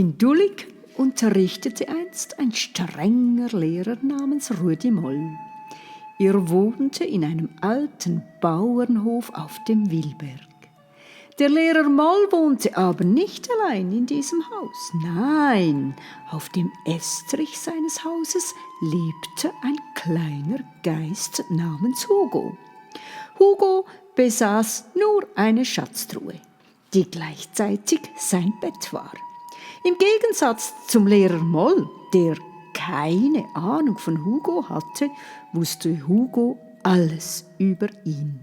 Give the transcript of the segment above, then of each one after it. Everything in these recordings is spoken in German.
In Dullig unterrichtete einst ein strenger Lehrer namens Rudi Moll. Er wohnte in einem alten Bauernhof auf dem Wilberg. Der Lehrer Moll wohnte aber nicht allein in diesem Haus. Nein, auf dem Estrich seines Hauses lebte ein kleiner Geist namens Hugo. Hugo besaß nur eine Schatztruhe, die gleichzeitig sein Bett war. Im Gegensatz zum Lehrer Moll, der keine Ahnung von Hugo hatte, wusste Hugo alles über ihn.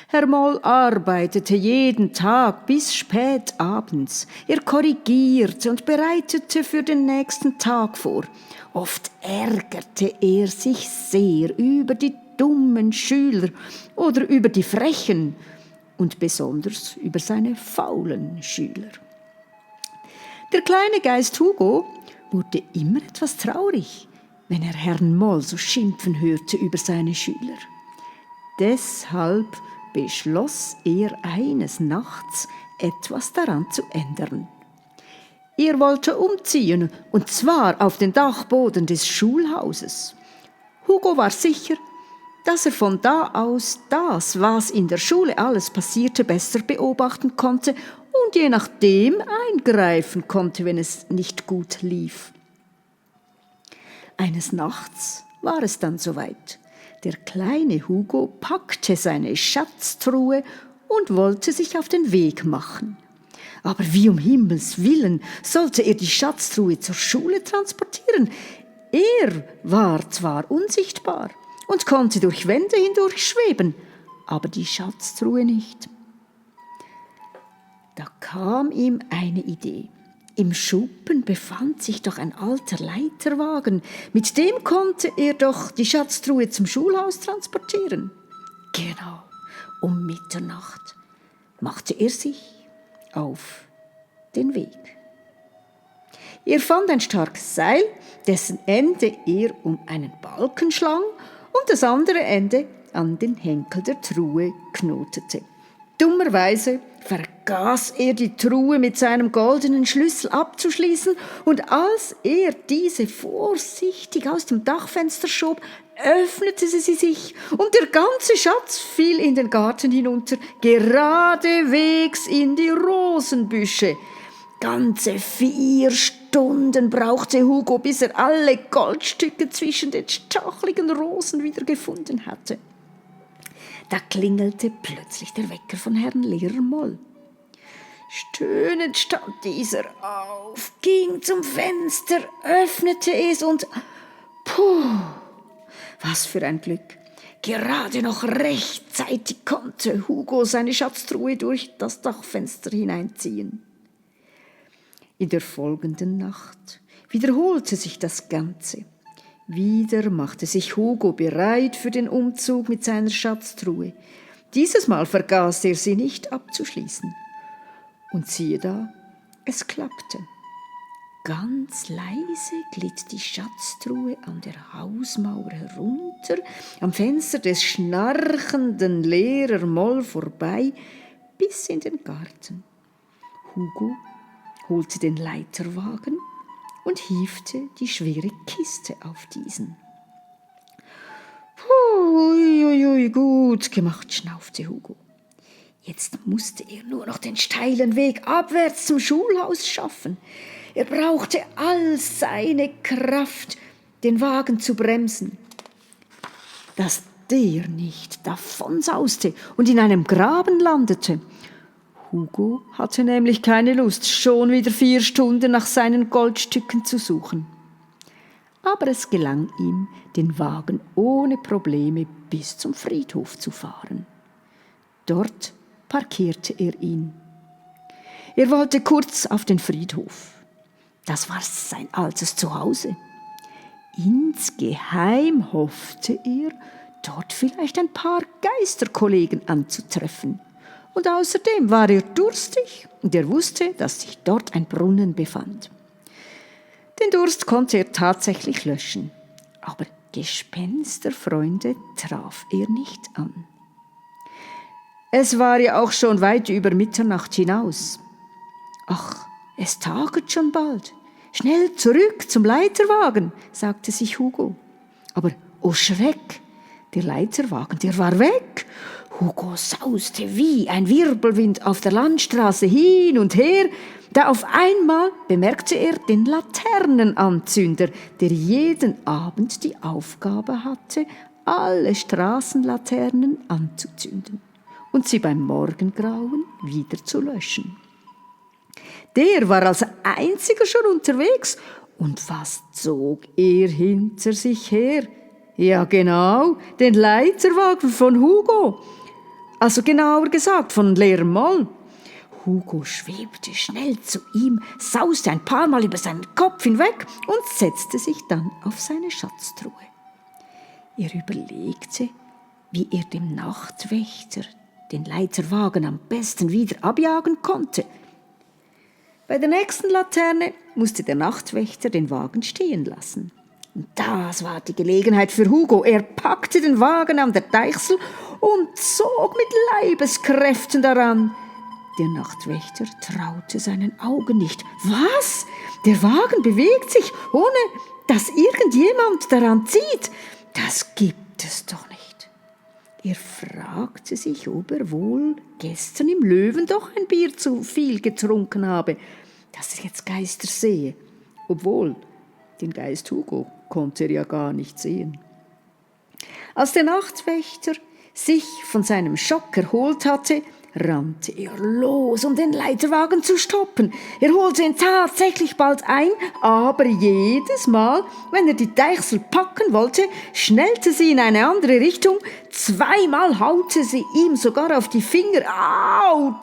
Herr Moll arbeitete jeden Tag bis spät abends. Er korrigierte und bereitete für den nächsten Tag vor. Oft ärgerte er sich sehr über die dummen Schüler oder über die frechen und besonders über seine faulen Schüler. Der kleine Geist Hugo wurde immer etwas traurig, wenn er Herrn Moll so schimpfen hörte über seine Schüler. Deshalb beschloss er eines Nachts, etwas daran zu ändern. Er wollte umziehen, und zwar auf den Dachboden des Schulhauses. Hugo war sicher, dass er von da aus das, was in der Schule alles passierte, besser beobachten konnte und je nachdem eingreifen konnte, wenn es nicht gut lief. Eines Nachts war es dann soweit. Der kleine Hugo packte seine Schatztruhe und wollte sich auf den Weg machen. Aber wie um Himmels Willen sollte er die Schatztruhe zur Schule transportieren? Er war zwar unsichtbar und konnte durch Wände hindurch schweben, aber die Schatztruhe nicht. Da kam ihm eine Idee. Im Schuppen befand sich doch ein alter Leiterwagen. Mit dem konnte er doch die Schatztruhe zum Schulhaus transportieren. Genau, um Mitternacht machte er sich auf den Weg. Er fand ein starkes Seil, dessen Ende er um einen Balken schlang und das andere Ende an den Henkel der Truhe knotete. Dummerweise vergaß er die Truhe mit seinem goldenen Schlüssel abzuschließen, und als er diese vorsichtig aus dem Dachfenster schob, öffnete sie sich und der ganze Schatz fiel in den Garten hinunter, geradewegs in die Rosenbüsche. Ganze 4 Stunden brauchte Hugo, bis er alle Goldstücke zwischen den stacheligen Rosen wieder gefunden hatte. Da klingelte plötzlich der Wecker von Herrn Lehrer Moll. Stöhnend stand dieser auf, ging zum Fenster, öffnete es und was für ein Glück! Gerade noch rechtzeitig konnte Hugo seine Schatztruhe durch das Dachfenster hineinziehen. In der folgenden Nacht wiederholte sich das Ganze. Wieder machte sich Hugo bereit für den Umzug mit seiner Schatztruhe. Dieses Mal vergaß er sie nicht abzuschließen. Und siehe da, es klappte. Ganz leise glitt die Schatztruhe an der Hausmauer herunter, am Fenster des schnarchenden Lehrer Moll vorbei, bis in den Garten. Hugo holte den Leiterwagen und hiefte die schwere Kiste auf diesen. Ui, gut gemacht, schnaufte Hugo. Jetzt musste er nur noch den steilen Weg abwärts zum Schulhaus schaffen. Er brauchte all seine Kraft, den Wagen zu bremsen, dass der nicht davonsauste und in einem Graben landete. Hugo hatte nämlich keine Lust, schon wieder 4 Stunden nach seinen Goldstücken zu suchen. Aber es gelang ihm, den Wagen ohne Probleme bis zum Friedhof zu fahren. Dort parkierte er ihn. Er wollte kurz auf den Friedhof. Das war sein altes Zuhause. Insgeheim hoffte er, dort vielleicht ein paar Geisterkollegen anzutreffen. Und außerdem war er durstig und er wusste, dass sich dort ein Brunnen befand. Den Durst konnte er tatsächlich löschen, aber Gespensterfreunde traf er nicht an. Es war ja auch schon weit über Mitternacht hinaus. Ach, Es taget schon bald. Schnell zurück zum Leiterwagen, sagte sich Hugo. Aber, oh Schreck, der Leiterwagen, der war weg. Hugo sauste wie ein Wirbelwind auf der Landstraße hin und her. Da auf einmal bemerkte er den Laternenanzünder, der jeden Abend die Aufgabe hatte, alle Straßenlaternen anzuzünden und sie beim Morgengrauen wieder zu löschen. Der war als einziger schon unterwegs, und was zog er hinter sich her? Ja genau, den Leiterwagen von Hugo. Also genauer gesagt von Lehrer Moll. Hugo schwebte schnell zu ihm, sauste ein paar Mal über seinen Kopf hinweg und setzte sich dann auf seine Schatztruhe. Er überlegte, wie er dem Nachtwächter den Leiterwagen am besten wieder abjagen konnte. Bei der nächsten Laterne musste der Nachtwächter den Wagen stehen lassen. Und das war die Gelegenheit für Hugo. Er packte den Wagen an der Deichsel und zog mit Leibeskräften daran. Der Nachtwächter traute seinen Augen nicht. Was? Der Wagen bewegt sich, ohne dass irgendjemand daran zieht? Das gibt es doch nicht. Er fragte sich, ob er wohl gestern im Löwen doch ein Bier zu viel getrunken habe, dass er jetzt Geister sehe. Obwohl, den Geist Hugo konnte er ja gar nicht sehen. Als der Nachtwächter sich von seinem Schock erholt hatte, rannte er los, um den Leiterwagen zu stoppen. Er holte ihn tatsächlich bald ein, aber jedes Mal, wenn er die Deichsel packen wollte, schnellte sie in eine andere Richtung. Zweimal haute sie ihm sogar auf die Finger. Au!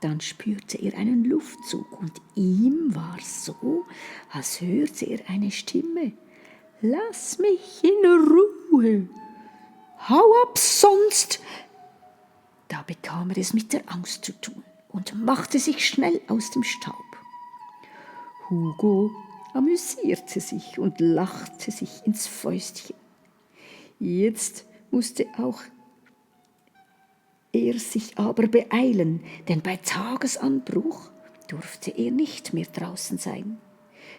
Dann spürte er einen Luftzug und ihm war so, als hörte er eine Stimme. Lass mich in Ruhe. Hau ab sonst. Da bekam er es mit der Angst zu tun und machte sich schnell aus dem Staub. Hugo amüsierte sich und lachte sich ins Fäustchen. Jetzt musste auch er sich aber beeilen, denn bei Tagesanbruch durfte er nicht mehr draußen sein.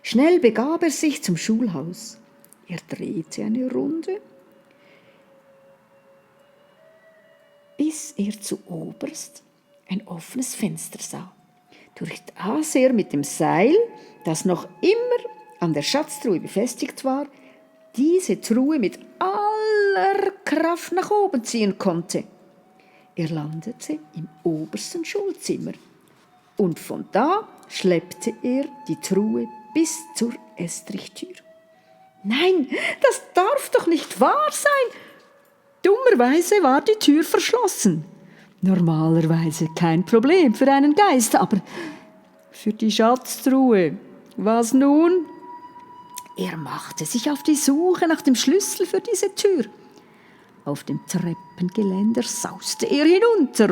Schnell begab er sich zum Schulhaus. Er drehte eine Runde, bis er zuoberst ein offenes Fenster sah. Durch das er mit dem Seil, das noch immer an der Schatztruhe befestigt war, diese Truhe mit aller Kraft nach oben ziehen konnte. Er landete im obersten Schulzimmer und von da schleppte er die Truhe bis zur Estrichtür. Nein, das darf doch nicht wahr sein! Dummerweise war die Tür verschlossen. Normalerweise kein Problem für einen Geist, aber für die Schatztruhe. Was nun? Er machte sich auf die Suche nach dem Schlüssel für diese Tür. Auf dem Treppengeländer sauste er hinunter,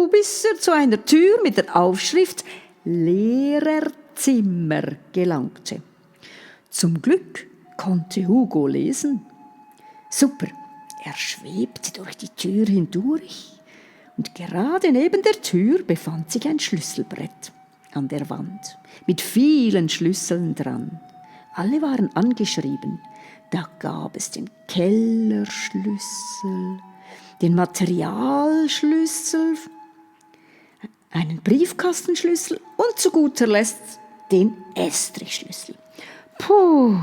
bis er zu einer Tür mit der Aufschrift Lehrerzimmer gelangte. Zum Glück konnte Hugo lesen. Super, er schwebte durch die Tür hindurch und gerade neben der Tür befand sich ein Schlüsselbrett an der Wand mit vielen Schlüsseln dran. Alle waren angeschrieben. Da gab es den Kellerschlüssel, den Materialschlüssel, einen Briefkastenschlüssel und zu guter Letzt den Estrichschlüssel. Puh,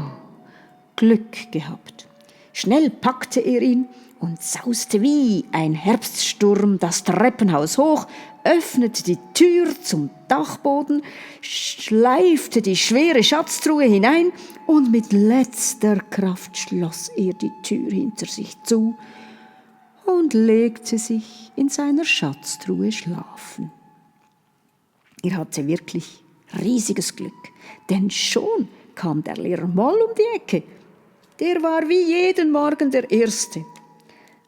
Glück gehabt. Schnell packte er ihn und sauste wie ein Herbststurm das Treppenhaus hoch, öffnete die Tür zum Dachboden, schleifte die schwere Schatztruhe hinein und mit letzter Kraft schloss er die Tür hinter sich zu und legte sich in seiner Schatztruhe schlafen. Er hatte wirklich riesiges Glück, denn schon kam der Lehrer Moll um die Ecke. Der war wie jeden Morgen der Erste.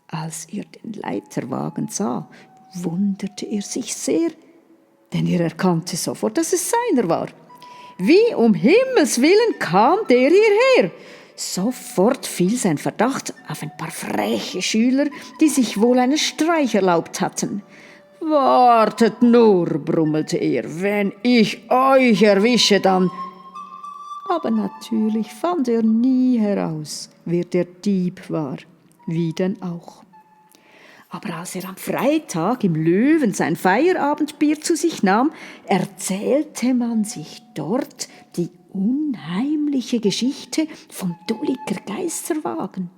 Als er den Leiterwagen sah, wunderte er sich sehr, denn er erkannte sofort, dass es seiner war. Wie um Himmels willen kam der hierher? Sofort fiel sein Verdacht auf ein paar freche Schüler, die sich wohl einen Streich erlaubt hatten. »Wartet nur«, brummelte er, »wenn ich euch erwische, dann...« Aber natürlich fand er nie heraus, wer der Dieb war, wie denn auch. Aber als er am Freitag im Löwen sein Feierabendbier zu sich nahm, erzählte man sich dort die unheimliche Geschichte vom Dulliker Geisterwagen.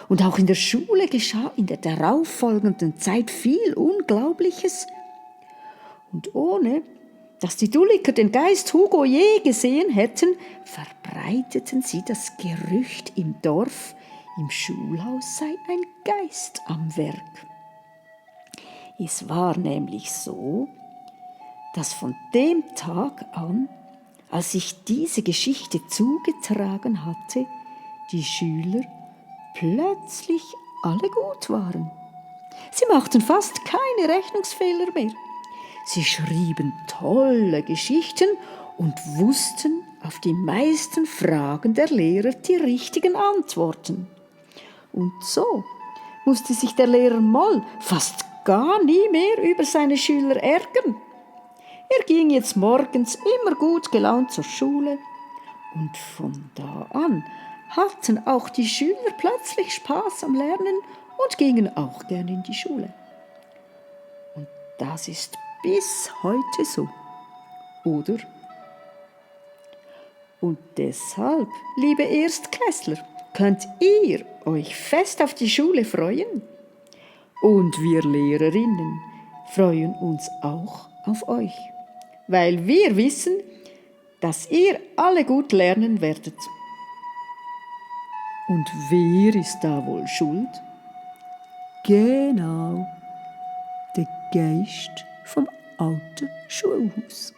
Und auch in der Schule geschah in der darauffolgenden Zeit viel Unglaubliches. Und ohne dass die Dulliker den Geist Hugo je gesehen hätten, verbreiteten sie das Gerücht im Dorf, im Schulhaus sei ein Geist am Werk. Es war nämlich so, dass von dem Tag an, als sich diese Geschichte zugetragen hatte, die Schüler plötzlich alle gut waren. Sie machten fast keine Rechnungsfehler mehr. Sie schrieben tolle Geschichten und wussten auf die meisten Fragen der Lehrer die richtigen Antworten. Und so musste sich der Lehrer Moll fast gar nie mehr über seine Schüler ärgern. Er ging jetzt morgens immer gut gelaunt zur Schule und von da an hatten auch die Schüler plötzlich Spaß am Lernen und gingen auch gern in die Schule. Und das ist bis heute so, oder? Und deshalb, liebe Erstklässler, könnt ihr euch fest auf die Schule freuen. Und wir Lehrerinnen freuen uns auch auf euch, weil wir wissen, dass ihr alle gut lernen werdet. Und wer ist da wohl schuld? Genau, der Geist vom alten Schulhaus.